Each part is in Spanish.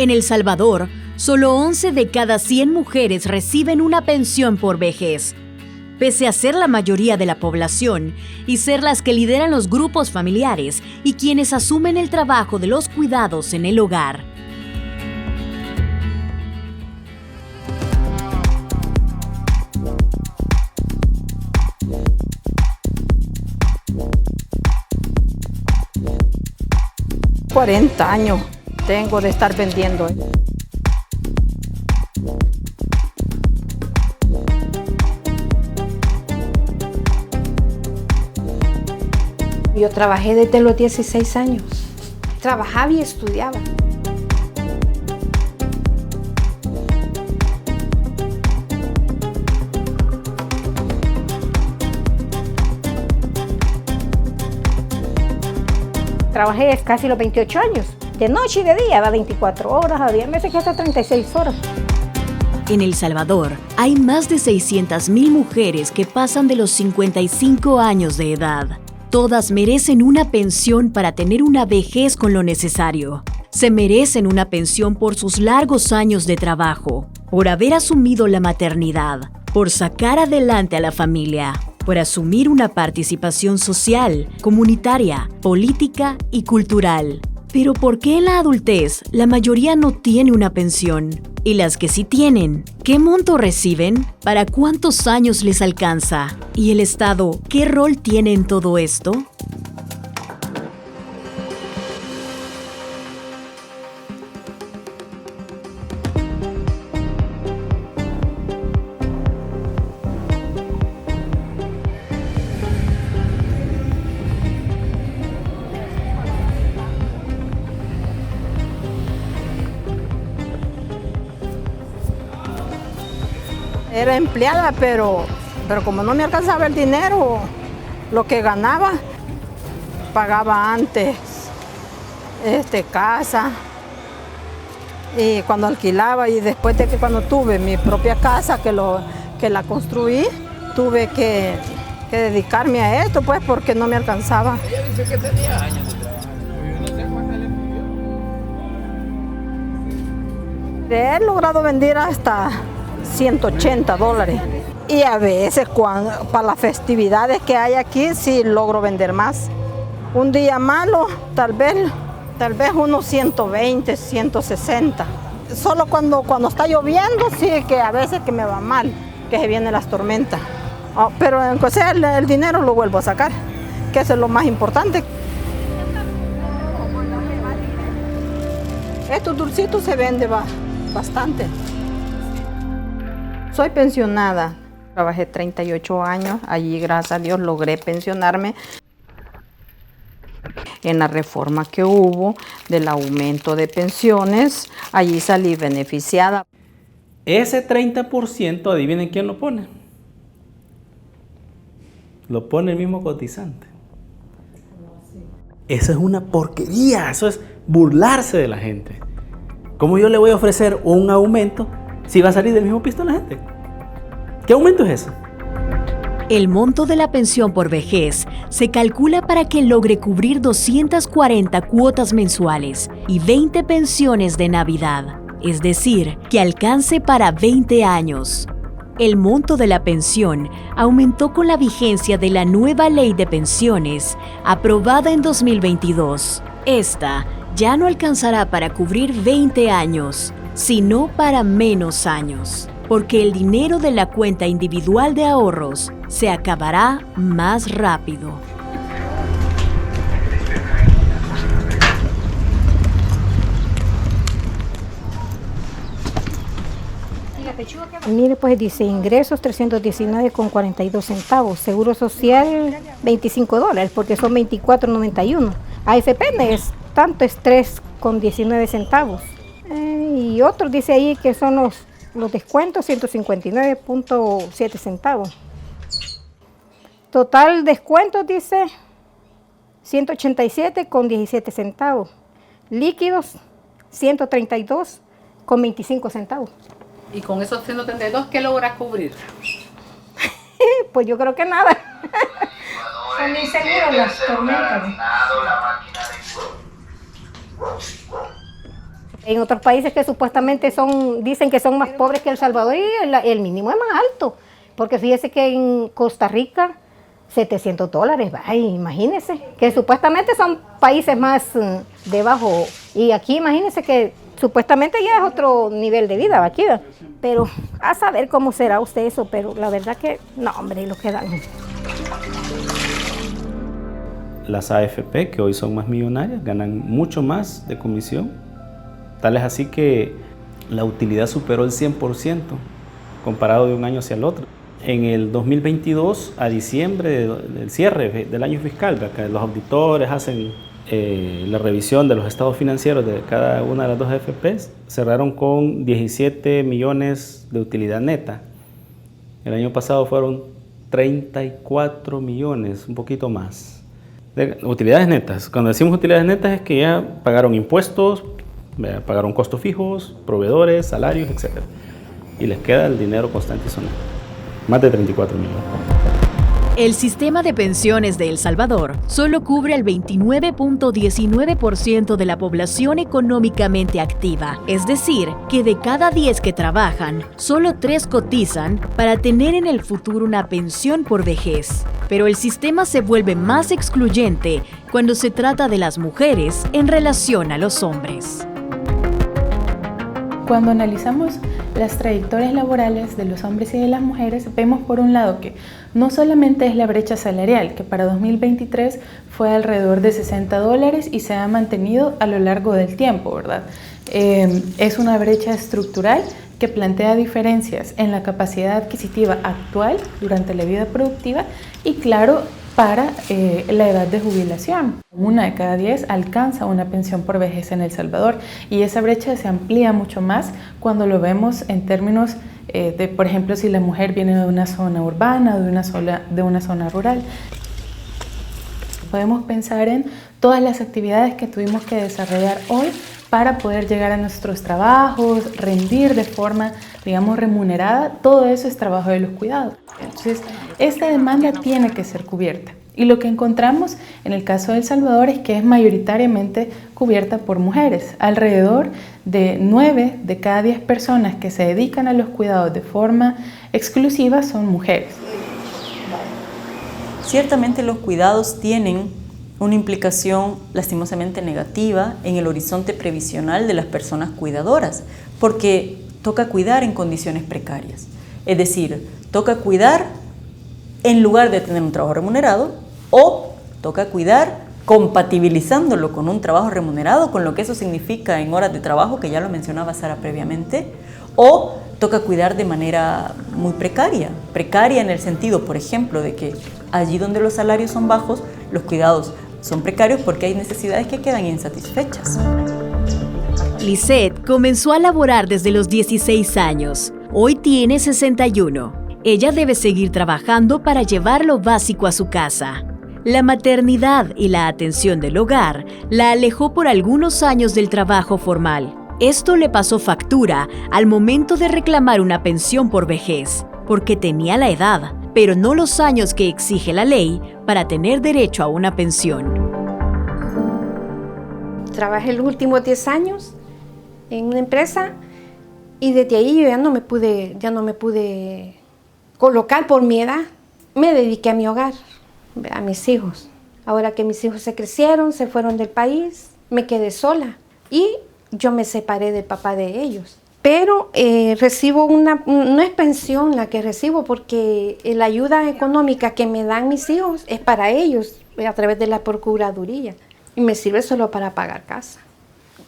En El Salvador, solo 11 de cada 100 mujeres reciben una pensión por vejez. Pese a ser la mayoría de la población y ser las que lideran los grupos familiares y quienes asumen el trabajo de los cuidados en el hogar. $40 años tengo de estar vendiendo. Yo trabajé desde los 16 años. Trabajaba y estudiaba. Trabajé casi los 28 años. De noche y de día, da 24 horas, había meses que hasta 36 horas. En El Salvador, hay más de 600,000 mujeres que pasan de los 55 años de edad. Todas merecen una pensión para tener una vejez con lo necesario. Se merecen una pensión por sus largos años de trabajo, por haber asumido la maternidad, por sacar adelante a la familia, por asumir una participación social, comunitaria, política y cultural. Pero ¿por qué en la adultez la mayoría no tiene una pensión? Y las que sí tienen, ¿qué monto reciben? ¿Para cuántos años les alcanza? ¿Y el Estado qué rol tiene en todo esto? Era empleada, pero como no me alcanzaba el dinero, lo que ganaba, pagaba antes casa, y cuando alquilaba, y después de que cuando tuve mi propia casa, que la construí, tuve que dedicarme a esto, pues, porque no me alcanzaba. Ella dice que tenía años de trabajo, yo no sé cuánto le pidió. He logrado vender hasta $180. Y a veces para las festividades que hay aquí sí logro vender más. Un día malo, tal vez unos 120, 160. Solo cuando está lloviendo sí que a veces que me va mal, que se vienen las tormentas. Pero entonces el dinero lo vuelvo a sacar, que eso es lo más importante. Estos dulcitos se venden bastante. Soy pensionada, trabajé 38 años, allí gracias a Dios logré pensionarme. En la reforma que hubo del aumento de pensiones, allí salí beneficiada. Ese 30%, adivinen quién lo pone. Lo pone el mismo cotizante. Eso es una porquería, eso es burlarse de la gente. ¿Cómo yo le voy a ofrecer un aumento si va a salir del mismo pisto la gente? ¿Qué aumento es ese? El monto de la pensión por vejez se calcula para que logre cubrir 240 cuotas mensuales y 20 pensiones de Navidad, es decir, que alcance para 20 años. El monto de la pensión aumentó con la vigencia de la nueva ley de pensiones, aprobada en 2022. Esta ya no alcanzará para cubrir 20 años, sino para menos años, porque el dinero de la cuenta individual de ahorros se acabará más rápido. Mire, pues dice ingresos 319,42 centavos, seguro social $25, porque son $24.91. AFP no es tanto, es 3,19 centavos. Y otros dice ahí que son los descuentos 159,7 centavos. Total descuentos dice 187,17 centavos. Líquidos 132,25 centavos. ¿Y con esos 132 qué logras cubrir? Pues yo creo que nada. Son inseguros las tormentas. En otros países que supuestamente dicen que son más pobres que El Salvador, y el mínimo es más alto. Porque fíjese que en Costa Rica, $700, ay, imagínense, que supuestamente son países más de bajo. Y aquí imagínense que supuestamente ya es otro nivel de vida aquí, ¿verdad? Pero a saber cómo será usted eso, pero la verdad que no, hombre, lo que dan. Las AFP, que hoy son más millonarias, ganan mucho más de comisión. Tal es así que la utilidad superó el 100% comparado de un año hacia el otro. En el 2022, a diciembre del cierre del año fiscal, que los auditores hacen la revisión de los estados financieros de cada una de las dos AFPs, cerraron con 17 millones de utilidad neta. El año pasado fueron 34 millones, un poquito más. De utilidades netas. Cuando decimos utilidades netas es que ya pagaron impuestos, pagaron costos fijos, proveedores, salarios, etc. Y les queda el dinero constante y sonante. Más de 34 millones. El sistema de pensiones de El Salvador solo cubre al 29.19% de la población económicamente activa. Es decir, que de cada 10 que trabajan, solo 3 cotizan para tener en el futuro una pensión por vejez. Pero el sistema se vuelve más excluyente cuando se trata de las mujeres en relación a los hombres. Cuando analizamos las trayectorias laborales de los hombres y de las mujeres, vemos por un lado que no solamente es la brecha salarial, que para 2023 fue alrededor de $60 y se ha mantenido a lo largo del tiempo, ¿verdad? Es una brecha estructural que plantea diferencias en la capacidad adquisitiva actual durante la vida productiva y, claro, para la edad de jubilación. 1 de cada 10 alcanza una pensión por vejez en El Salvador y esa brecha se amplía mucho más cuando lo vemos en términos de, por ejemplo, si la mujer viene de una zona urbana o de una zona rural. Podemos pensar en todas las actividades que tuvimos que desarrollar hoy para poder llegar a nuestros trabajos, rendir de forma, digamos, remunerada. Todo eso es trabajo de los cuidados. Entonces, esta demanda tiene que ser cubierta. Y lo que encontramos en el caso de El Salvador es que es mayoritariamente cubierta por mujeres. Alrededor de 9 de cada 10 personas que se dedican a los cuidados de forma exclusiva son mujeres. Ciertamente los cuidados tienen una implicación lastimosamente negativa en el horizonte previsional de las personas cuidadoras, porque toca cuidar en condiciones precarias. Es decir, toca cuidar en lugar de tener un trabajo remunerado o toca cuidar compatibilizándolo con un trabajo remunerado, con lo que eso significa en horas de trabajo, que ya lo mencionaba Sara previamente, o toca cuidar de manera muy precaria en el sentido, por ejemplo, de que allí donde los salarios son bajos, los cuidados son precarios porque hay necesidades que quedan insatisfechas. Lisette comenzó a laborar desde los 16 años. Hoy tiene 61. Ella debe seguir trabajando para llevar lo básico a su casa. La maternidad y la atención del hogar la alejó por algunos años del trabajo formal. Esto le pasó factura al momento de reclamar una pensión por vejez, porque tenía la edad, pero no los años que exige la ley para tener derecho a una pensión. Trabajé los últimos 10 años en una empresa y desde ahí yo ya no me pude colocar por mi edad. Me dediqué a mi hogar, a mis hijos. Ahora que mis hijos se crecieron, se fueron del país, me quedé sola y yo me separé del papá de ellos. Pero recibo no es pensión la que recibo, porque la ayuda económica que me dan mis hijos es para ellos a través de la procuraduría y me sirve solo para pagar casa.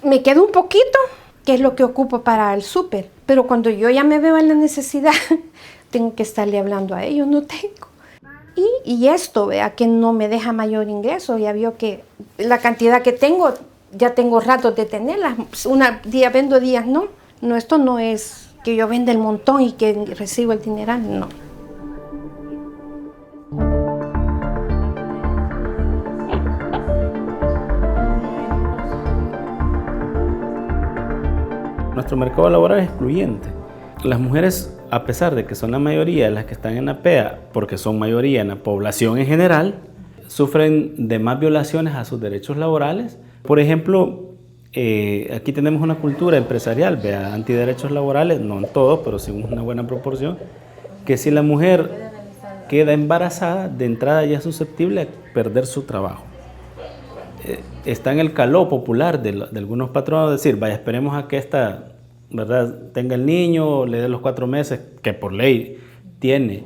Me quedo un poquito, que es lo que ocupo para el súper, pero cuando yo ya me veo en la necesidad, tengo que estarle hablando a ellos, no tengo. Y esto, vea, que no me deja mayor ingreso, ya vio que la cantidad que tengo, ya tengo ratos de tenerla, día vendo, días no. No, esto no es que yo venda el montón y que recibo el dineral, no. Nuestro mercado laboral es excluyente. Las mujeres, a pesar de que son la mayoría de las que están en la PEA, porque son mayoría en la población en general, sufren de más violaciones a sus derechos laborales. Por ejemplo, aquí tenemos una cultura empresarial, vea, antiderechos laborales, no en todo, pero sí en una buena proporción, que si la mujer queda embarazada, de entrada ya es susceptible a perder su trabajo. Está en el caló popular de algunos patronos decir, vaya, esperemos a que esta, ¿verdad?, tenga el niño, le dé los 4 meses que por ley tiene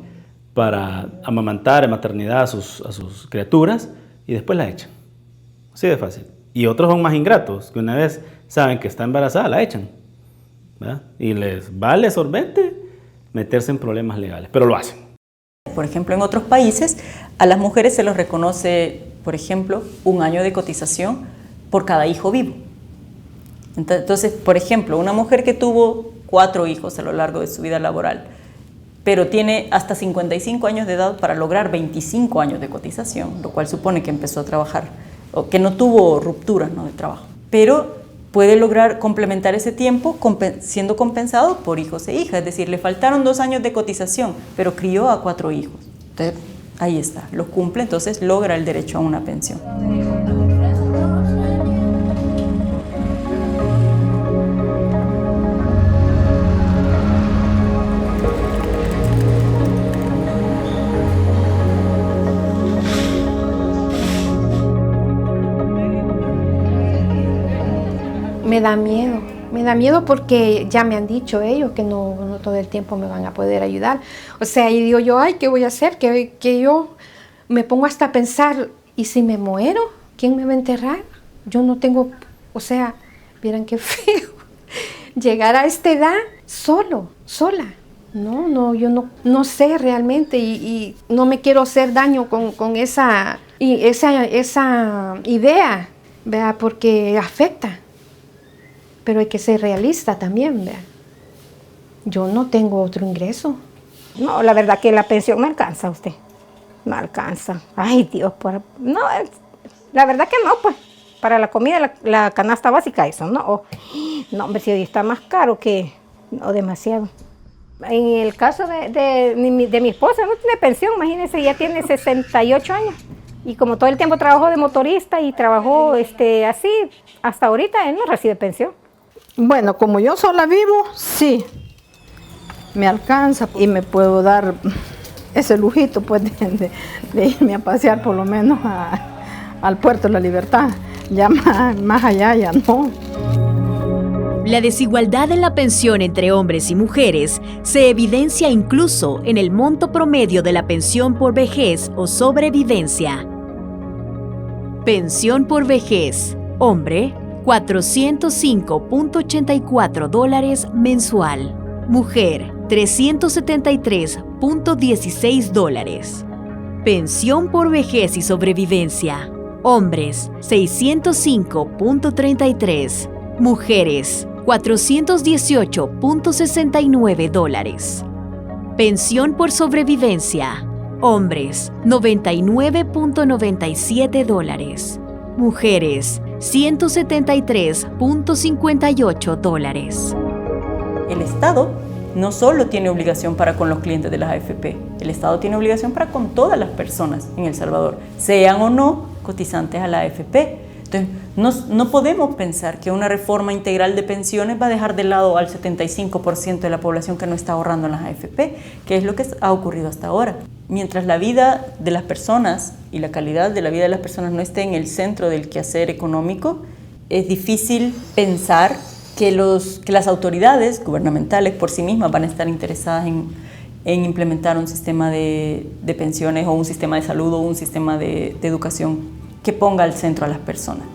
para amamantar en maternidad a sus criaturas y después la echan. Así de fácil. Y otros son más ingratos, que una vez saben que está embarazada, la echan, ¿verdad? Y les vale sorbete meterse en problemas legales, pero lo hacen. Por ejemplo, en otros países a las mujeres se les reconoce, por ejemplo, 1 año de cotización por cada hijo vivo. Entonces, por ejemplo, una mujer que tuvo 4 hijos a lo largo de su vida laboral, pero tiene hasta 55 años de edad para lograr 25 años de cotización, lo cual supone que empezó a trabajar o que no tuvo ruptura, ¿no?, de trabajo. Pero puede lograr complementar ese tiempo siendo compensado por hijos e hijas, es decir, le faltaron 2 años de cotización, pero crió a 4 hijos. Entonces, ahí está, los cumple, entonces logra el derecho a una pensión. Me da miedo porque ya me han dicho ellos que no todo el tiempo me van a poder ayudar. O sea, y digo yo, ay, ¿qué voy a hacer? Que yo me pongo hasta a pensar, ¿y si me muero? ¿Quién me va a enterrar? Yo no tengo, o sea, vieran qué feo, llegar a esta edad sola. No, yo no sé realmente y no me quiero hacer daño con esa idea, ¿verdad? Porque afecta. Pero hay que ser realista también, ¿verdad? Yo no tengo otro ingreso. No, la verdad que la pensión no alcanza a usted. No alcanza. Ay, Dios, no, la verdad que no, pues. Para la comida, la canasta básica, eso, ¿no? No, hombre, si hoy está más caro que... No, demasiado. En el caso de mi esposa, no tiene pensión, imagínense, ya tiene 68 años. Y como todo el tiempo trabajó de motorista y trabajó así, hasta ahorita él no recibe pensión. Bueno, como yo sola vivo, sí, me alcanza y me puedo dar ese lujito, pues, de irme a pasear por lo menos al Puerto de la Libertad. Ya más allá ya no. La desigualdad en la pensión entre hombres y mujeres se evidencia incluso en el monto promedio de la pensión por vejez o sobrevivencia. Pensión por vejez, hombre, $405.84 mensual. Mujer, $373.16. Pensión por vejez y sobrevivencia. Hombres, $605.33. Mujeres, $418.69. Pensión por sobrevivencia. Hombres, $99.97. Mujeres, $173.58. El Estado no solo tiene obligación para con los clientes de las AFP, el Estado tiene obligación para con todas las personas en El Salvador, sean o no cotizantes a la AFP. Entonces, no podemos pensar que una reforma integral de pensiones va a dejar de lado al 75% de la población que no está ahorrando en las AFP, que es lo que ha ocurrido hasta ahora. Mientras la vida de las personas y la calidad de la vida de las personas no esté en el centro del quehacer económico, es difícil pensar que las autoridades gubernamentales por sí mismas van a estar interesadas en implementar un sistema de pensiones o un sistema de salud o un sistema de educación que ponga al centro a las personas.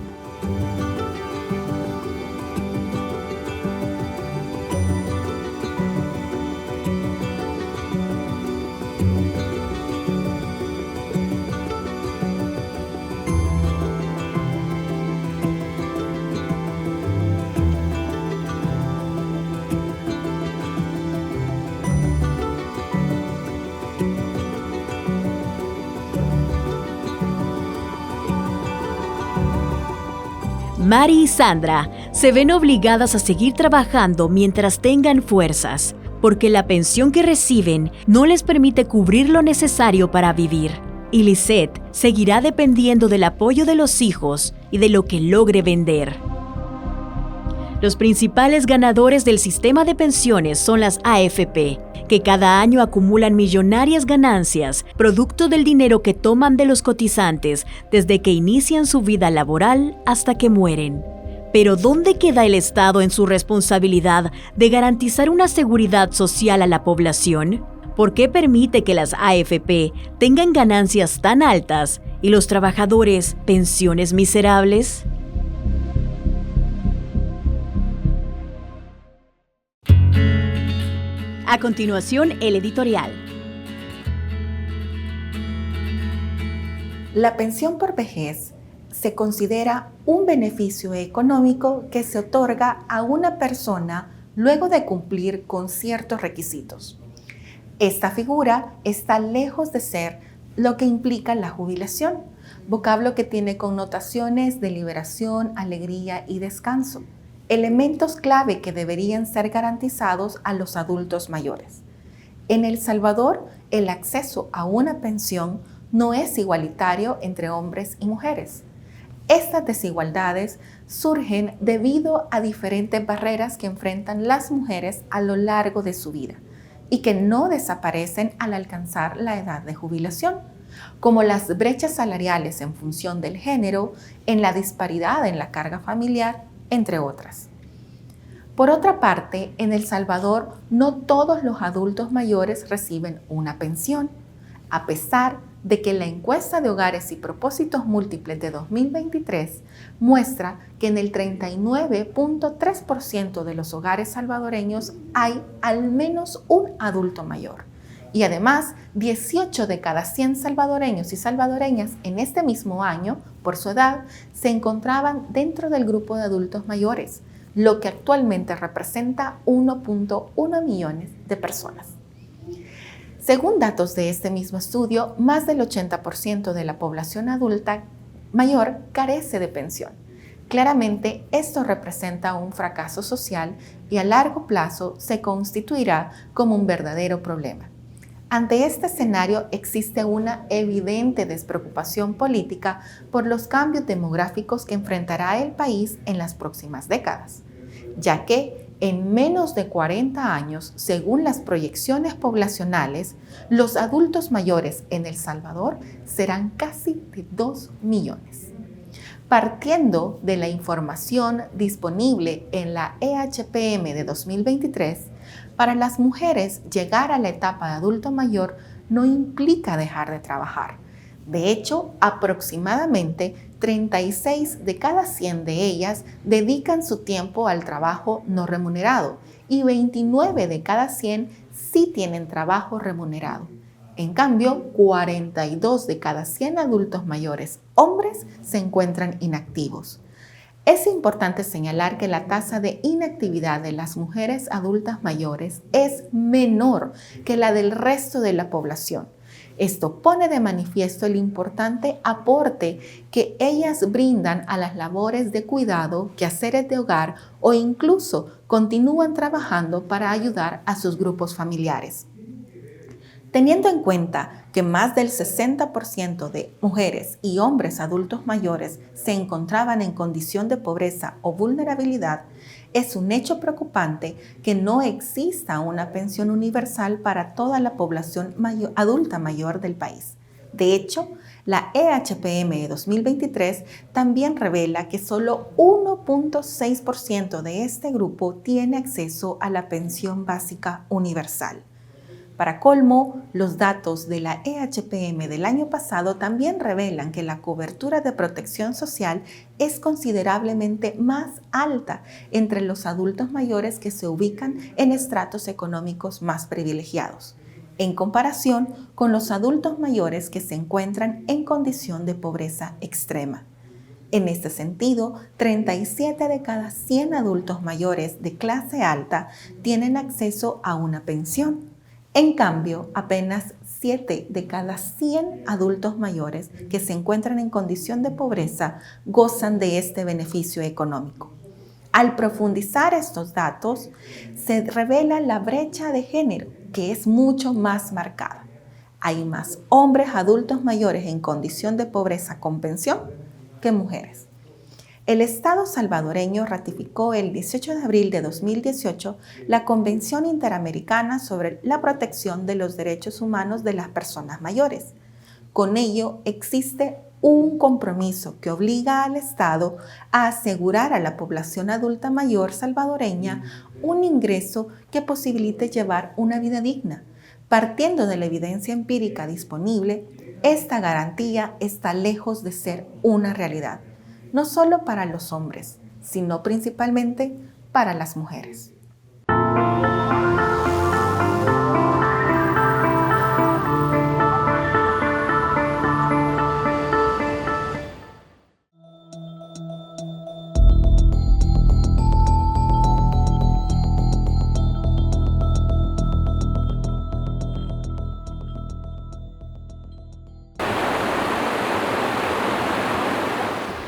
Mari y Sandra se ven obligadas a seguir trabajando mientras tengan fuerzas, porque la pensión que reciben no les permite cubrir lo necesario para vivir. Y Lisette seguirá dependiendo del apoyo de los hijos y de lo que logre vender. Los principales ganadores del sistema de pensiones son las AFP, que cada año acumulan millonarias ganancias, producto del dinero que toman de los cotizantes desde que inician su vida laboral hasta que mueren. Pero ¿dónde queda el Estado en su responsabilidad de garantizar una seguridad social a la población? ¿Por qué permite que las AFP tengan ganancias tan altas y los trabajadores pensiones miserables? A continuación, el editorial. La pensión por vejez se considera un beneficio económico que se otorga a una persona luego de cumplir con ciertos requisitos. Esta figura está lejos de ser lo que implica la jubilación, vocablo que tiene connotaciones de liberación, alegría y descanso, elementos clave que deberían ser garantizados a los adultos mayores. En El Salvador, el acceso a una pensión no es igualitario entre hombres y mujeres. Estas desigualdades surgen debido a diferentes barreras que enfrentan las mujeres a lo largo de su vida y que no desaparecen al alcanzar la edad de jubilación, como las brechas salariales en función del género, en la disparidad en la carga familiar, entre otras. Por otra parte, en El Salvador no todos los adultos mayores reciben una pensión, a pesar de que la encuesta de hogares y propósitos múltiples de 2023 muestra que en el 39.3% de los hogares salvadoreños hay al menos un adulto mayor. Y además, 18 de cada 100 salvadoreños y salvadoreñas en este mismo año, por su edad, se encontraban dentro del grupo de adultos mayores, lo que actualmente representa 1.1 millones de personas. Según datos de este mismo estudio, más del 80% de la población adulta mayor carece de pensión. Claramente, esto representa un fracaso social y a largo plazo se constituirá como un verdadero problema. Ante este escenario existe una evidente despreocupación política por los cambios demográficos que enfrentará el país en las próximas décadas, ya que en menos de 40 años, según las proyecciones poblacionales, los adultos mayores en El Salvador serán casi de 2 millones. Partiendo de la información disponible en la EHPM de 2023, para las mujeres llegar a la etapa de adulto mayor no implica dejar de trabajar. De hecho, aproximadamente 36 de cada 100 de ellas dedican su tiempo al trabajo no remunerado y 29 de cada 100 sí tienen trabajo remunerado. En cambio, 42 de cada 100 adultos mayores hombres se encuentran inactivos. Es importante señalar que la tasa de inactividad de las mujeres adultas mayores es menor que la del resto de la población. Esto pone de manifiesto el importante aporte que ellas brindan a las labores de cuidado, quehaceres de hogar o incluso continúan trabajando para ayudar a sus grupos familiares. Teniendo en cuenta que más del 60% de mujeres y hombres adultos mayores se encontraban en condición de pobreza o vulnerabilidad, es un hecho preocupante que no exista una pensión universal para toda la población adulta mayor del país. De hecho, la EHPM de 2023 también revela que solo 1.6% de este grupo tiene acceso a la pensión básica universal. Para colmo, los datos de la EHPM del año pasado también revelan que la cobertura de protección social es considerablemente más alta entre los adultos mayores que se ubican en estratos económicos más privilegiados, en comparación con los adultos mayores que se encuentran en condición de pobreza extrema. En este sentido, 37 de cada 100 adultos mayores de clase alta tienen acceso a una pensión. En cambio, apenas 7 de cada 100 adultos mayores que se encuentran en condición de pobreza gozan de este beneficio económico. Al profundizar estos datos, se revela la brecha de género, que es mucho más marcada. Hay más hombres adultos mayores en condición de pobreza con pensión que mujeres. El Estado salvadoreño ratificó el 18 de abril de 2018 la Convención Interamericana sobre la Protección de los Derechos Humanos de las Personas Mayores. Con ello existe un compromiso que obliga al Estado a asegurar a la población adulta mayor salvadoreña un ingreso que posibilite llevar una vida digna. Partiendo de la evidencia empírica disponible, esta garantía está lejos de ser una realidad, no solo para los hombres, sino principalmente para las mujeres.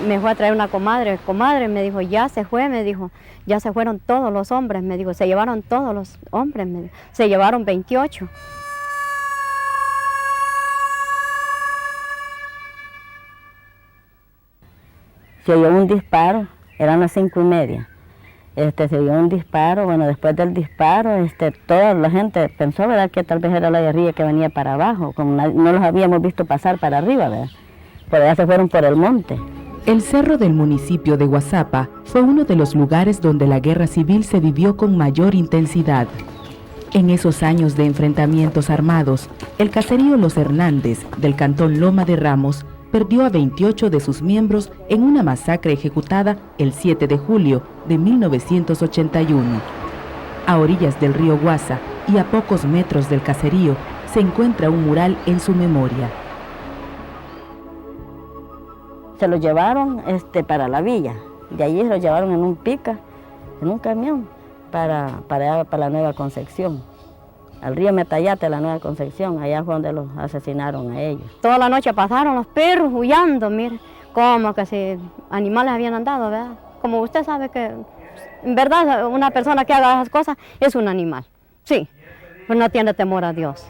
Me fue a traer una comadre, me dijo, ya se fue, me dijo, ya se fueron todos los hombres, me dijo, se llevaron todos los hombres, me dijo, se llevaron 28. Se oyó un disparo, eran las 5:30, se oyó un disparo, bueno, después del disparo, toda la gente pensó, ¿verdad?, que tal vez era la guerrilla que venía para abajo, como no los habíamos visto pasar para arriba, ¿verdad?, por allá se fueron por el monte. El cerro del municipio de Guazapa fue uno de los lugares donde la guerra civil se vivió con mayor intensidad. En esos años de enfrentamientos armados, el caserío Los Hernández del cantón Loma de Ramos perdió a 28 de sus miembros en una masacre ejecutada el 7 de julio de 1981. A orillas del río Guasa y a pocos metros del caserío se encuentra un mural en su memoria. Se lo llevaron para la villa, de allí se lo llevaron en un pica, en un camión, para la Nueva Concepción, al río Metayate, la Nueva Concepción, allá fue donde los asesinaron a ellos. Toda la noche pasaron los perros huyendo, mire, como que si animales habían andado, ¿verdad? Como usted sabe que, en verdad, una persona que haga esas cosas es un animal, sí, pues no tiene temor a Dios.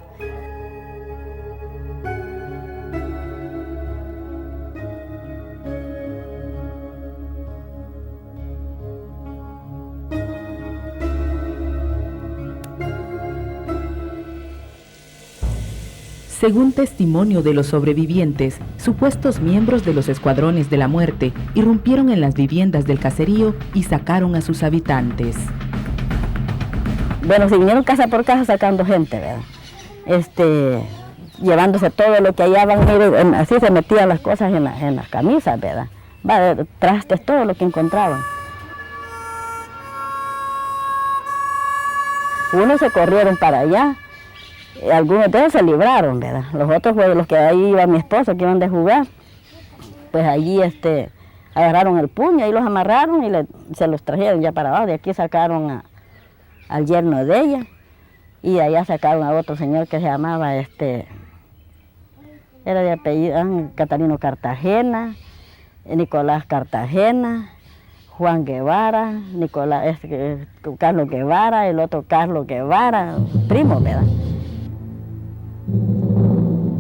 Según testimonio de los sobrevivientes, supuestos miembros de los escuadrones de la muerte irrumpieron en las viviendas del caserío y sacaron a sus habitantes. Bueno, se vinieron casa por casa sacando gente, ¿verdad? Llevándose todo lo que hallaban, miren, así se metían las cosas en las camisas, ¿verdad? Trastes, todo lo que encontraban. Unos se corrieron para allá. Algunos de ellos se libraron, ¿verdad? Los otros fueron los que ahí iba mi esposo, que iban de jugar. Pues allí agarraron el puño y los amarraron y se los trajeron ya para abajo. De aquí sacaron al yerno de ella y de allá sacaron a otro señor que se llamaba, era de apellido Catalino Cartagena, Nicolás Cartagena, Juan Guevara, Carlos Guevara, el otro Carlos Guevara, primo, ¿verdad?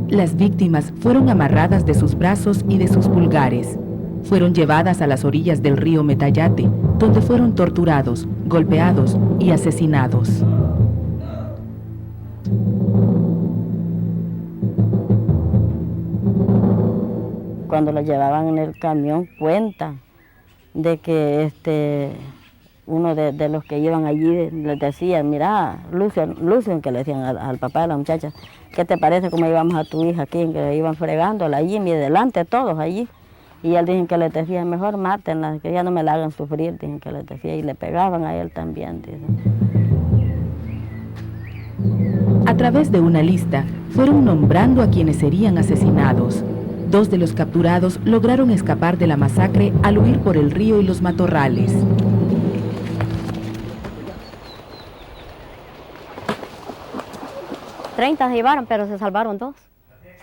Las víctimas fueron amarradas de sus brazos y de sus pulgares. Fueron llevadas a las orillas del río Metayate, donde fueron torturados, golpeados y asesinados. Cuando los llevaban en el camión, cuenta de que uno de los que iban allí les decía, mira, Lucio, que le decían al papá de la muchacha, ¿qué te parece cómo íbamos a tu hija aquí? Que iban fregándola allí, delante todos allí. Y él dijo que les decía, mejor mátenla, que ya no me la hagan sufrir, dijo que les decía, y le pegaban a él también. Dijo. A través de una lista, fueron nombrando a quienes serían asesinados. 2 de los capturados lograron escapar de la masacre al huir por el río y los matorrales. Se llevaron, pero se salvaron 2.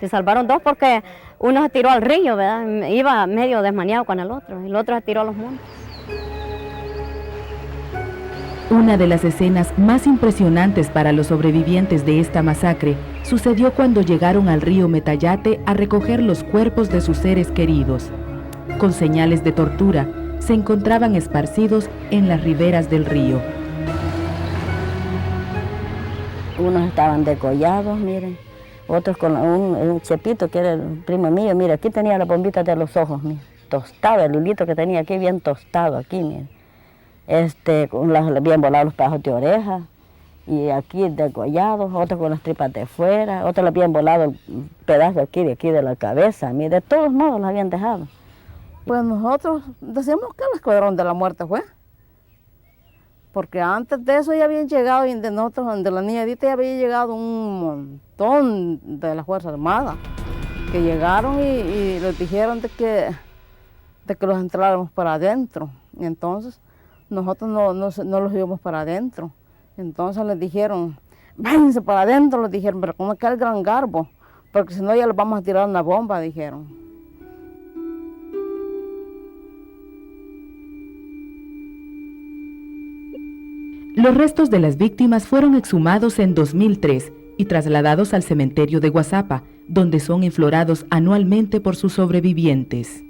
Se salvaron 2 porque uno se tiró al río, ¿verdad? Iba medio desmaneado con el otro se tiró a los montes. Una de las escenas más impresionantes para los sobrevivientes de esta masacre sucedió cuando llegaron al río Metayate a recoger los cuerpos de sus seres queridos. Con señales de tortura, se encontraban esparcidos en las riberas del río. Unos estaban degollados, miren, otros con un chepito que era el primo mío, mire, aquí tenía las bombitas de los ojos, mire, tostado, el hilito que tenía aquí bien tostado, aquí, mire. Bien volados los pedazos de oreja, y aquí degollados, otros con las tripas de fuera, otros le habían volado el pedazo aquí de la cabeza, mire, de todos modos los habían dejado. Pues nosotros decíamos que el escuadrón de la muerte fue. Porque antes de eso ya habían llegado, y de nosotros, de la niña Edith, ya había llegado un montón de las Fuerzas Armadas, que llegaron y les dijeron de que los entráramos para adentro. Y entonces nosotros no los íbamos para adentro. Entonces les dijeron, váyanse para adentro, les dijeron, pero con aquel gran garbo, porque si no ya les vamos a tirar una bomba, dijeron. Los restos de las víctimas fueron exhumados en 2003 y trasladados al cementerio de Guazapa, donde son inflorados anualmente por sus sobrevivientes.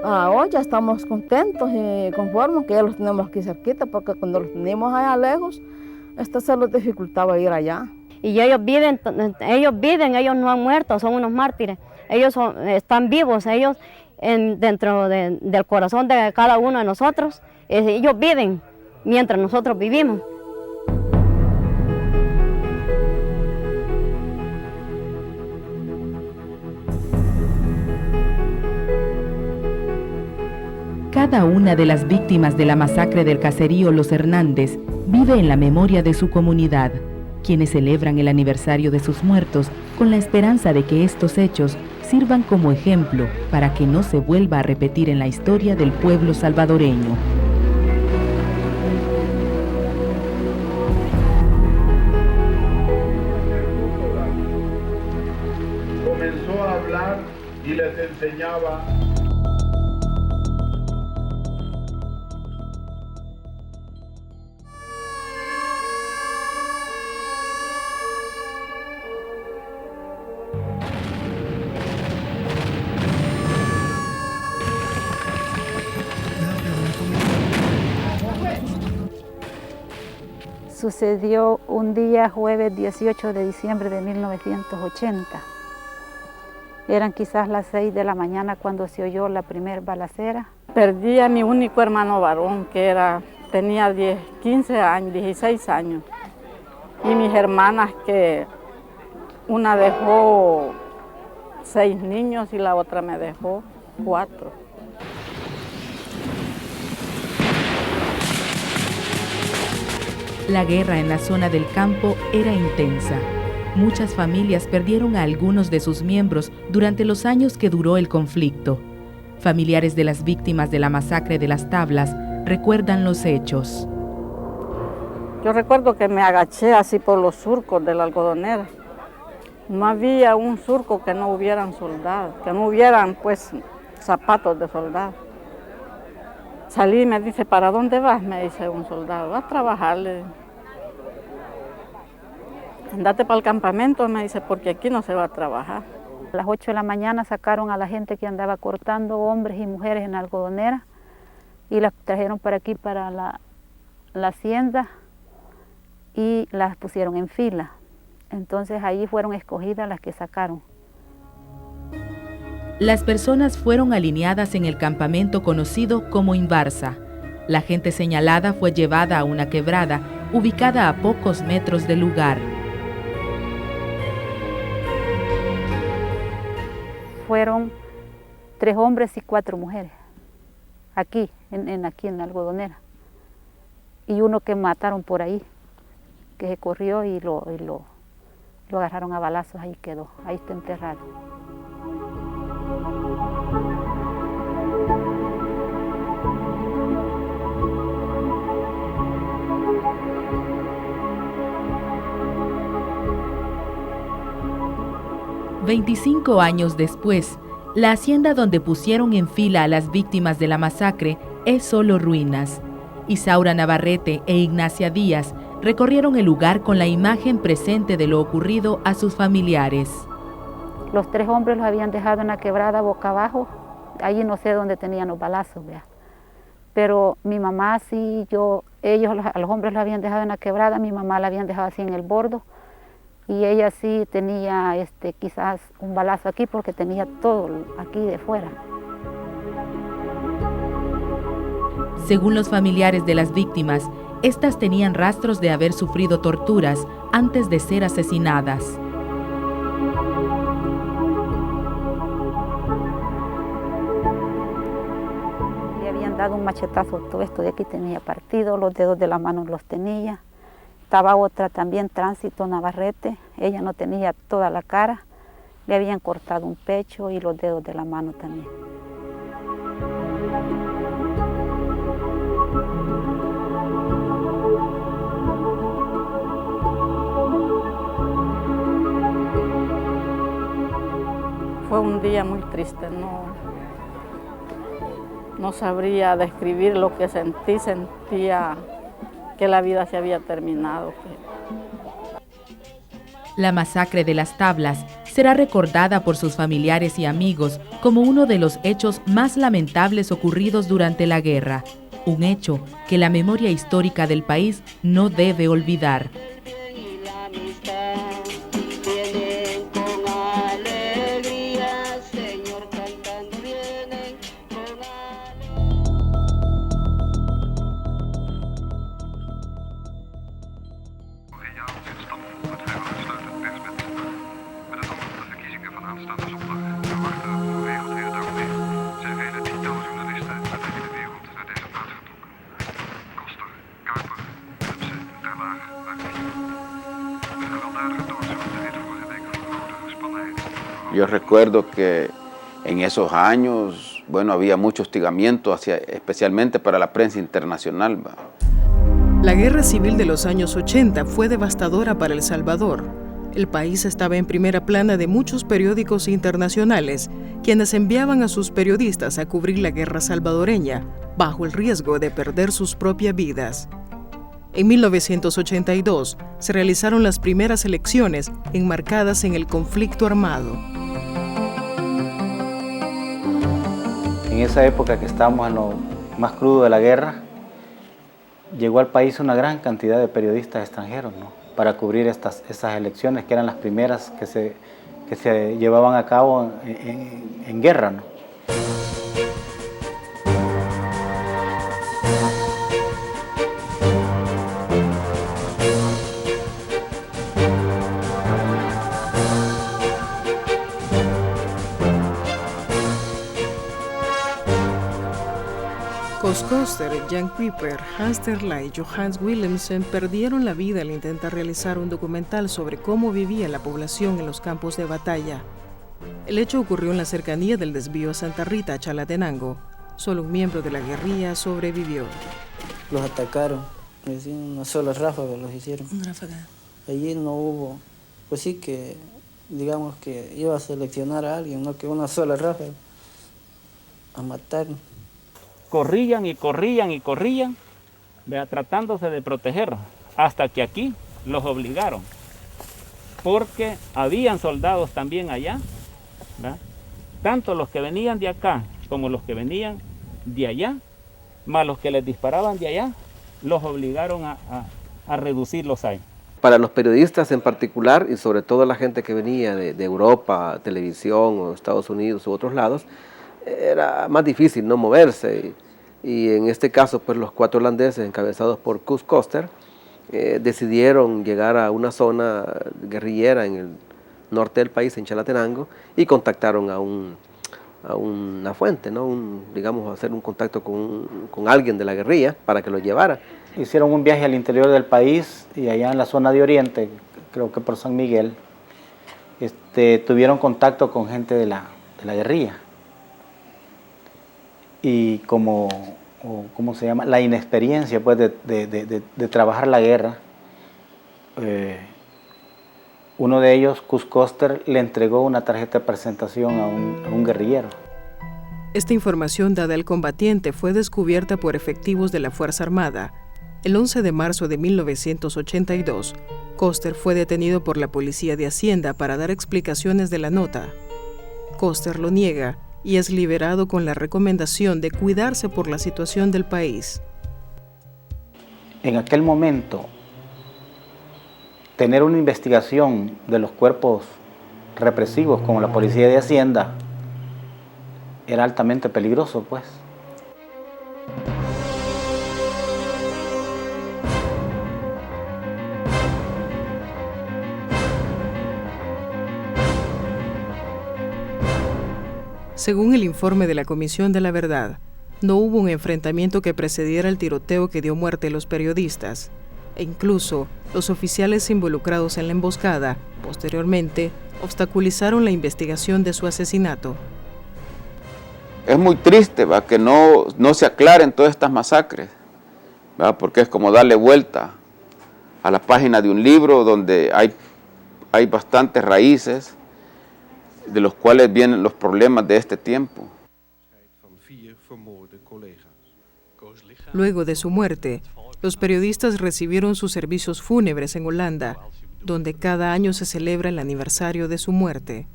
Hoy ya estamos contentos y conformes que ya los tenemos aquí cerquita, porque cuando los teníamos allá lejos, se les dificultaba ir allá. Y ellos viven, ellos no han muerto, son unos mártires. Ellos están vivos, ellos dentro del corazón de cada uno de nosotros, ellos viven mientras nosotros vivimos. Cada una de las víctimas de la masacre del caserío Los Hernández vive en la memoria de su comunidad, quienes celebran el aniversario de sus muertos con la esperanza de que estos hechos sirvan como ejemplo para que no se vuelva a repetir en la historia del pueblo salvadoreño. Comenzó a hablar y les enseñaba. Sucedió un día jueves 18 de diciembre de 1980. Eran quizás las 6 de la mañana cuando se oyó la primera balacera. Perdí a mi único hermano varón, que tenía 15 años, 16 años. Y mis hermanas, que una dejó 6 niños y la otra me dejó 4. La guerra en la zona del campo era intensa. Muchas familias perdieron a algunos de sus miembros durante los años que duró el conflicto. Familiares de las víctimas de la masacre de las Tablas recuerdan los hechos. Yo recuerdo que me agaché así por los surcos de la algodonera. No había un surco que no hubieran soldados, que no hubieran pues zapatos de soldado. Salí y me dice, ¿para dónde vas? Me dice un soldado, vas a trabajarle. Andate para el campamento, me dice, porque aquí no se va a trabajar. A las 8 de la mañana sacaron a la gente que andaba cortando, hombres y mujeres en la algodonera, y las trajeron para aquí, para la hacienda, y las pusieron en fila. Entonces ahí fueron escogidas las que sacaron. Las personas fueron alineadas en el campamento conocido como Inbarza. La gente señalada fue llevada a una quebrada ubicada a pocos metros del lugar. Fueron 3 hombres y 4 mujeres, aquí en la algodonera. Y uno que mataron por ahí, que se corrió y lo agarraron a balazos, ahí quedó, ahí está enterrado. «25 años después, la hacienda donde pusieron en fila a las víctimas de la masacre es solo ruinas. Isaura Navarrete e Ignacia Díaz recorrieron el lugar con la imagen presente de lo ocurrido a sus familiares. Los 3 hombres los habían dejado en la quebrada boca abajo. Allí no sé dónde tenían los balazos, ¿vea? Pero mi mamá sí, a los hombres los habían dejado en la quebrada, mi mamá la habían dejado así en el bordo. Y ella sí tenía quizás un balazo aquí porque tenía todo aquí de fuera. Según los familiares de las víctimas, estas tenían rastros de haber sufrido torturas antes de ser asesinadas. Le habían dado un machetazo, todo esto de aquí tenía partido, los dedos de la mano los tenía. Estaba otra también, Tránsito Navarrete, ella no tenía toda la cara, le habían cortado un pecho y los dedos de la mano también. Fue un día muy triste, no sabría describir lo que sentía que la vida se había terminado. La masacre de las Tablas será recordada por sus familiares y amigos como uno de los hechos más lamentables ocurridos durante la guerra, un hecho que la memoria histórica del país no debe olvidar. Yo recuerdo que en esos años, había mucho hostigamiento, especialmente para la prensa internacional. La guerra civil de los años 80 fue devastadora para El Salvador. El país estaba en primera plana de muchos periódicos internacionales, quienes enviaban a sus periodistas a cubrir la guerra salvadoreña, bajo el riesgo de perder sus propias vidas. En 1982 se realizaron las primeras elecciones enmarcadas en el conflicto armado. En esa época que estábamos en lo más crudo de la guerra, llegó al país una gran cantidad de periodistas extranjeros, ¿no?, para cubrir esas elecciones que eran las primeras que se llevaban a cabo en guerra, ¿no? Koster, Jan Kuiper, Hans Terlay y Johannes Willemsen perdieron la vida al intentar realizar un documental sobre cómo vivía la población en los campos de batalla. El hecho ocurrió en la cercanía del desvío a Santa Rita, Chalatenango. Solo un miembro de la guerrilla sobrevivió. Los atacaron, una sola ráfaga los hicieron. Una ráfaga. Allí no hubo, pues sí que, digamos que iba a seleccionar a alguien, no que una sola ráfaga, a matar. Corrían y corrían y corrían, tratándose de proteger, hasta que aquí los obligaron, porque habían soldados también allá, ¿verdad?, tanto los que venían de acá como los que venían de allá, más los que les disparaban de allá, los obligaron a reducir los años. Para los periodistas en particular, y sobre todo la gente que venía de Europa, televisión o Estados Unidos u otros lados, era más difícil no moverse, y en este caso pues los 4 holandeses encabezados por Koster decidieron llegar a una zona guerrillera en el norte del país, en Chalatenango, y contactaron a una fuente, ¿no?, digamos, hacer un contacto con alguien de la guerrilla para que lo llevara. Hicieron un viaje al interior del país y allá en la zona de Oriente, creo que por San Miguel, tuvieron contacto con gente de la guerrilla. Y ¿cómo se llama? La inexperiencia pues de trabajar la guerra, uno de ellos, Koster, le entregó una tarjeta de presentación a un guerrillero. Esta información dada al combatiente fue descubierta por efectivos de la Fuerza Armada. El 11 de marzo de 1982, Koster fue detenido por la Policía de Hacienda para dar explicaciones de la nota. Koster lo niega y es liberado con la recomendación de cuidarse por la situación del país. En aquel momento, tener una investigación de los cuerpos represivos como la Policía de Hacienda era altamente peligroso, pues. Según el informe de la Comisión de la Verdad, no hubo un enfrentamiento que precediera el tiroteo que dio muerte a los periodistas, e incluso los oficiales involucrados en la emboscada, posteriormente, obstaculizaron la investigación de su asesinato. Es muy triste, ¿va?, que no se aclaren todas estas masacres, ¿va?, porque es como darle vuelta a la página de un libro donde hay bastantes raíces de los cuales vienen los problemas de este tiempo. Luego de su muerte, los periodistas recibieron sus servicios fúnebres en Holanda, donde cada año se celebra el aniversario de su muerte.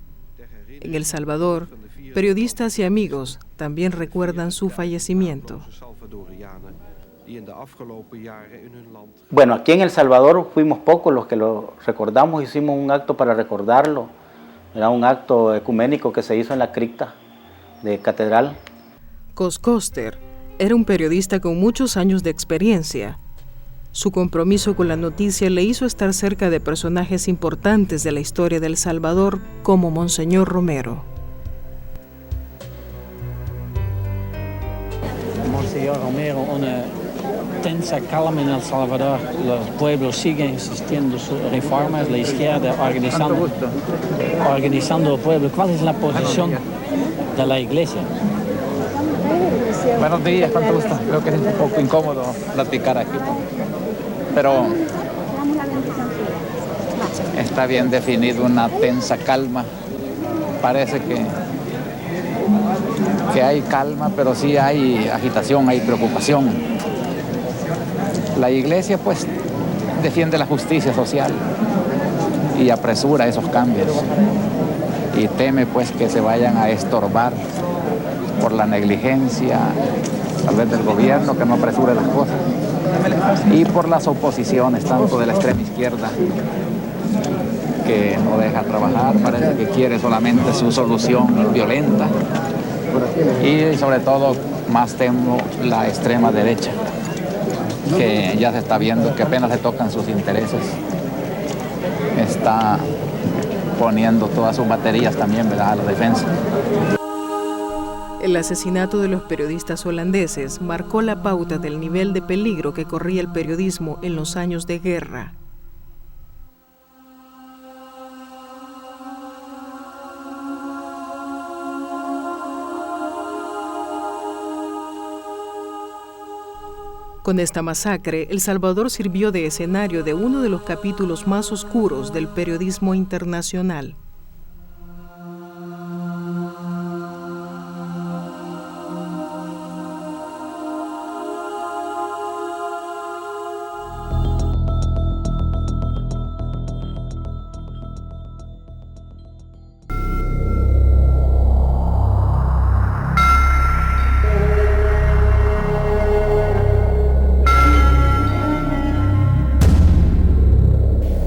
En El Salvador, periodistas y amigos también recuerdan su fallecimiento. Bueno, aquí en El Salvador fuimos pocos los que lo recordamos, hicimos un acto para recordarlo. Era un acto ecuménico que se hizo en la cripta de Catedral. Koster era un periodista con muchos años de experiencia. Su compromiso con la noticia le hizo estar cerca de personajes importantes de la historia de El Salvador, como Monseñor Romero. Monseñor Romero, una tensa calma en El Salvador. Los pueblos siguen insistiendo sus reformas, la izquierda organizando el pueblo. ¿Cuál es la posición de la iglesia? Buenos días, cuánto gusto. Creo que es un poco incómodo platicar aquí, pero está bien definido, una tensa calma. Parece que hay calma, pero sí hay agitación, hay preocupación. La iglesia pues defiende la justicia social y apresura esos cambios y teme pues que se vayan a estorbar por la negligencia tal vez del gobierno, que no apresure las cosas, y por las oposiciones tanto de la extrema izquierda que no deja trabajar, parece que quiere solamente su solución violenta, y sobre todo más temo la extrema derecha, que ya se está viendo que apenas se tocan sus intereses, está poniendo todas sus baterías también, ¿verdad?, a la defensa. El asesinato de los periodistas holandeses marcó la pauta del nivel de peligro que corría el periodismo en los años de guerra. Con esta masacre, El Salvador sirvió de escenario de uno de los capítulos más oscuros del periodismo internacional.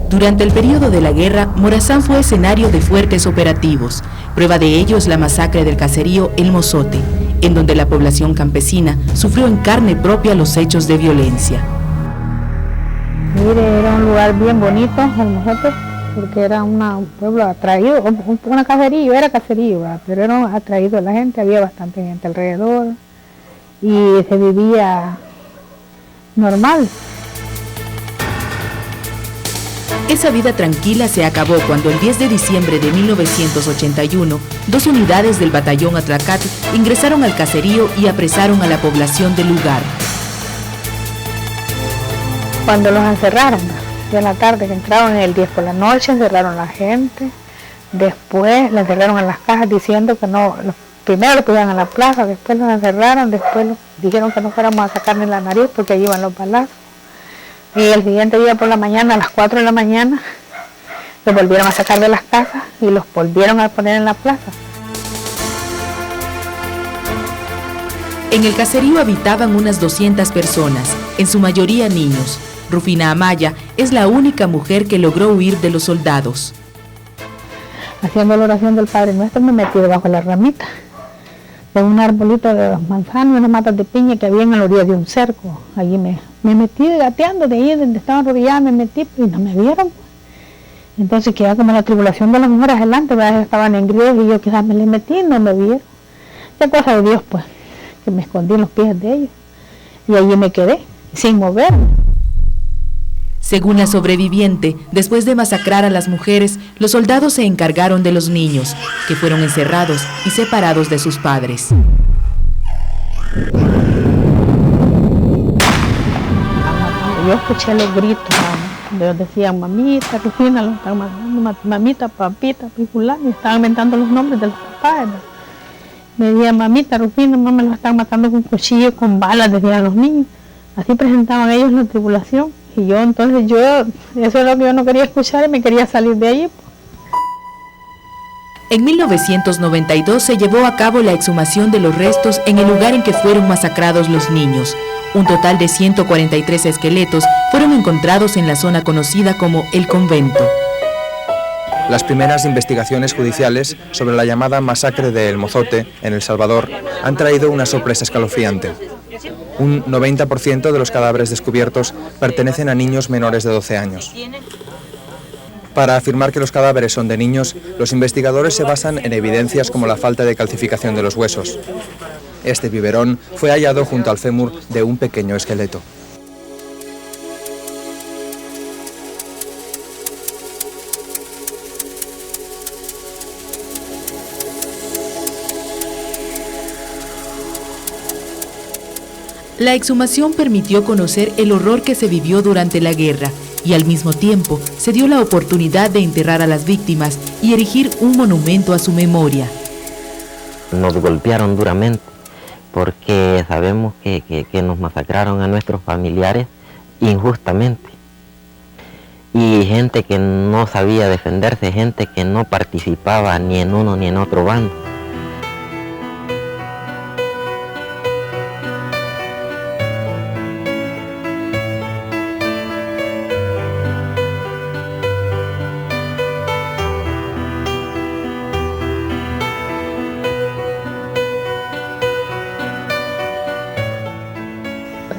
Durante el periodo de la guerra, Morazán fue escenario de fuertes operativos. Prueba de ello es la masacre del caserío El Mozote, en donde la población campesina sufrió en carne propia los hechos de violencia. Mire, era un lugar bien bonito, El Mozote, porque era un pueblo atraído, una caserío, era caserío, ¿verdad? Pero era atraído a la gente, había bastante gente alrededor y se vivía normal. Esa vida tranquila se acabó cuando el 10 de diciembre de 1981, 2 unidades del batallón Atracat ingresaron al caserío y apresaron a la población del lugar. Cuando los encerraron, ya en la tarde que entraron, el 10 por la noche, encerraron a la gente, después la encerraron en las cajas diciendo que no, primero lo pusieron en la plaza, después los encerraron, después dijeron que no fuéramos a sacarle la nariz porque allí iban los balazos. Y el siguiente día por la mañana, a las 4 de la mañana, los volvieron a sacar de las casas y los volvieron a poner en la plaza. En el caserío habitaban unas 200 personas, en su mayoría niños. Rufina Amaya es la única mujer que logró huir de los soldados. Haciendo la oración del Padre Nuestro me metí debajo de la ramita de un arbolito de manzano y unas matas de piña que había en la orilla de un cerco. Allí me metí gateando de ahí donde estaba arrodillada, me metí y no me vieron. Entonces quedaba como la tribulación de las mujeres adelante, ¿verdad? Estaban en griego y yo quizás me le metí y no me vieron. Qué cosa de Dios, pues, que me escondí en los pies de ellos y allí me quedé sin moverme. Según la sobreviviente, después de masacrar a las mujeres, los soldados se encargaron de los niños, que fueron encerrados y separados de sus padres. Yo escuché los gritos, ellos decían mamita, Rufina, lo están matando, mamita, papita, fulano, y estaban inventando los nombres de los papás. Me decían mamita, Rufina, mamá, lo están matando con cuchillo, con balas, decían los niños. Así presentaban ellos la tribulación. Y yo, entonces, eso es lo que yo no quería escuchar y me quería salir de allí. En 1992 se llevó a cabo la exhumación de los restos en el lugar en que fueron masacrados los niños. Un total de 143 esqueletos fueron encontrados en la zona conocida como El Convento. Las primeras investigaciones judiciales sobre la llamada masacre de El Mozote, en El Salvador, han traído una sorpresa escalofriante. Un 90% de los cadáveres descubiertos pertenecen a niños menores de 12 años. Para afirmar que los cadáveres son de niños, los investigadores se basan en evidencias como la falta de calcificación de los huesos. Este biberón fue hallado junto al fémur de un pequeño esqueleto. La exhumación permitió conocer el horror que se vivió durante la guerra y al mismo tiempo se dio la oportunidad de enterrar a las víctimas y erigir un monumento a su memoria. Nos golpearon duramente porque sabemos que nos masacraron a nuestros familiares injustamente. Y gente que no sabía defenderse, gente que no participaba ni en uno ni en otro bando.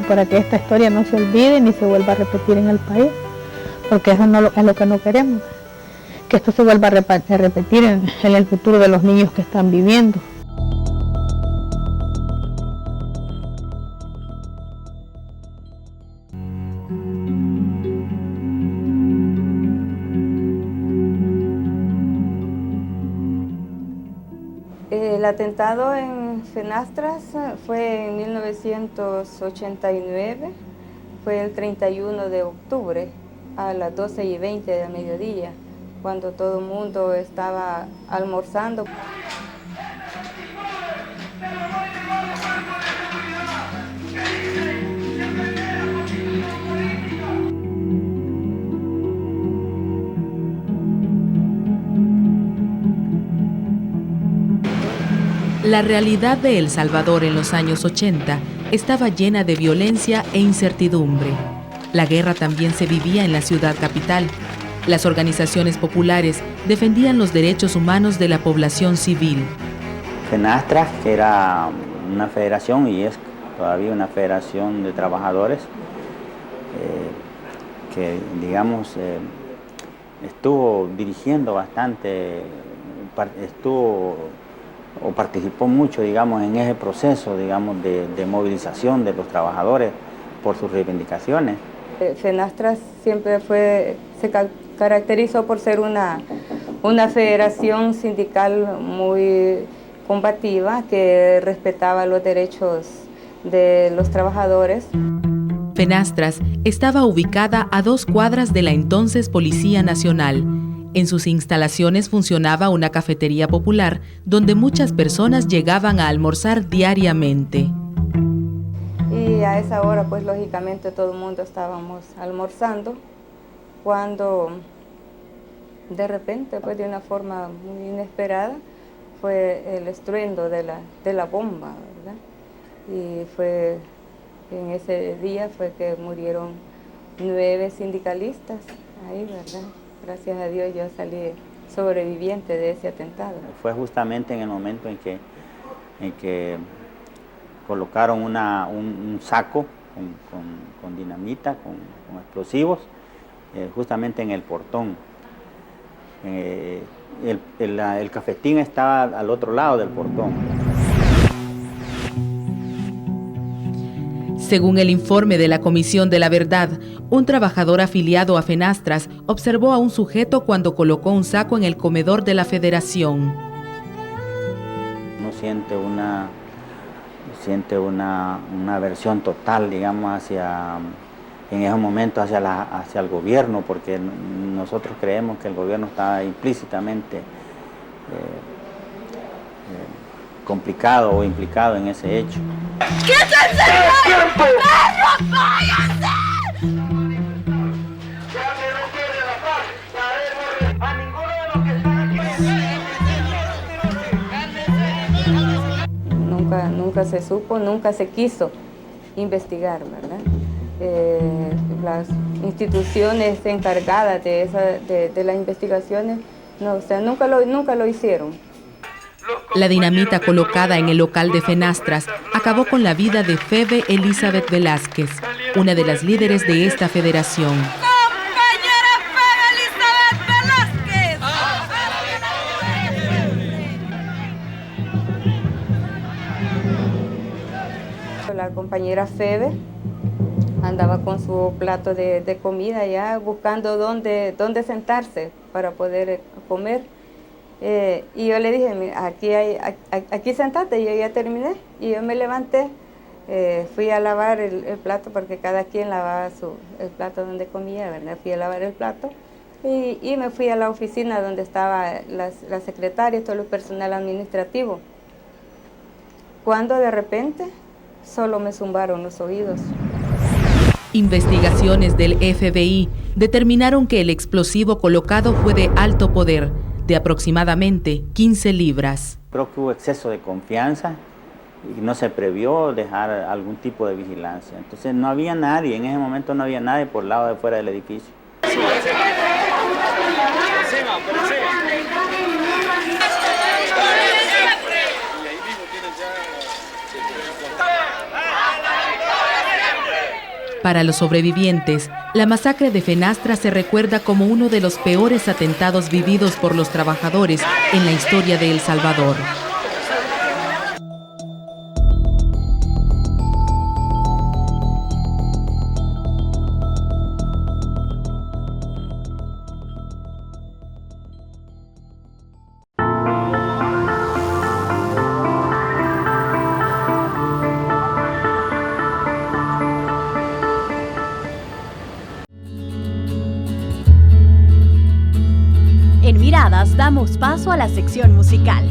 Para que esta historia no se olvide ni se vuelva a repetir en el país, porque eso no es lo que no queremos, que esto se vuelva a repetir en el futuro de los niños que están viviendo. El atentado en Fenastras fue en 1989, fue el 31 de octubre a las 12:20 del mediodía, cuando todo el mundo estaba almorzando. La realidad de El Salvador en los años 80 estaba llena de violencia e incertidumbre. La guerra también se vivía en la ciudad capital. Las organizaciones populares defendían los derechos humanos de la población civil. Fenastras, que era una federación y es todavía una federación de trabajadores que, digamos, estuvo dirigiendo bastante, participó mucho, digamos, en ese proceso, digamos, de movilización de los trabajadores por sus reivindicaciones. Fenastras siempre se caracterizó por ser una federación sindical muy combativa, que respetaba los derechos de los trabajadores. Fenastras estaba ubicada a 2 cuadras de la entonces Policía Nacional. En sus instalaciones funcionaba una cafetería popular donde muchas personas llegaban a almorzar diariamente. Y a esa hora, pues lógicamente todo el mundo estábamos almorzando, cuando de repente, pues de una forma muy inesperada, fue el estruendo de la bomba, ¿verdad? Y fue en ese día fue que murieron 9 sindicalistas ahí, ¿verdad? Gracias a Dios yo salí sobreviviente de ese atentado. Fue justamente en el momento en que colocaron un saco con dinamita, con explosivos, justamente en el portón. El cafetín estaba al otro lado del portón. Según el informe de la Comisión de la Verdad, un trabajador afiliado a Fenastras observó a un sujeto cuando colocó un saco en el comedor de la Federación. Uno siente una aversión total, digamos, en esos momentos hacia el gobierno, porque nosotros creemos que el gobierno está implícitamente complicado o implicado en ese hecho. ¿Qué es ese perro? ¡Váyase! Nunca se supo, nunca se quiso investigar, ¿verdad? Las instituciones encargadas de las investigaciones, no, o sea, nunca lo hicieron. La dinamita colocada en el local de Fenastras acabó con la vida de Febe Elizabeth Velázquez, una de las líderes de esta federación. ¡Compañera Febe Elizabeth Velázquez! La compañera Febe andaba con su plato de comida ya buscando dónde sentarse para poder comer. Y yo le dije, mira, aquí sentate, yo ya terminé. Y yo me levanté, fui a lavar el plato, porque cada quien lavaba el plato donde comía, ¿verdad? Fui a lavar el plato y me fui a la oficina donde estaba la secretaria y todo el personal administrativo. Cuando de repente solo me zumbaron los oídos. Investigaciones del FBI determinaron que el explosivo colocado fue de alto poder, de aproximadamente 15 libras. Creo que hubo exceso de confianza y no se previó dejar algún tipo de vigilancia. Entonces no había nadie, en ese momento no había nadie por el lado de fuera del edificio. Para los sobrevivientes, la masacre de Fenastras se recuerda como uno de los peores atentados vividos por los trabajadores en la historia de El Salvador. En Miradas damos paso a la sección musical.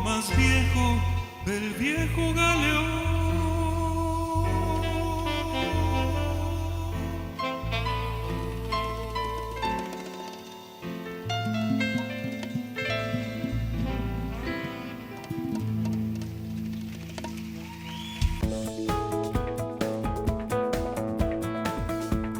más viejo del viejo galeón.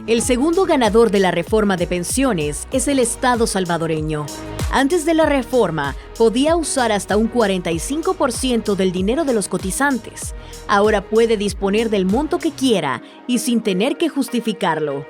El segundo ganador de la reforma de pensiones es el Estado salvadoreño. Antes de la reforma, podía usar hasta un 45% del dinero de los cotizantes. Ahora puede disponer del monto que quiera y sin tener que justificarlo.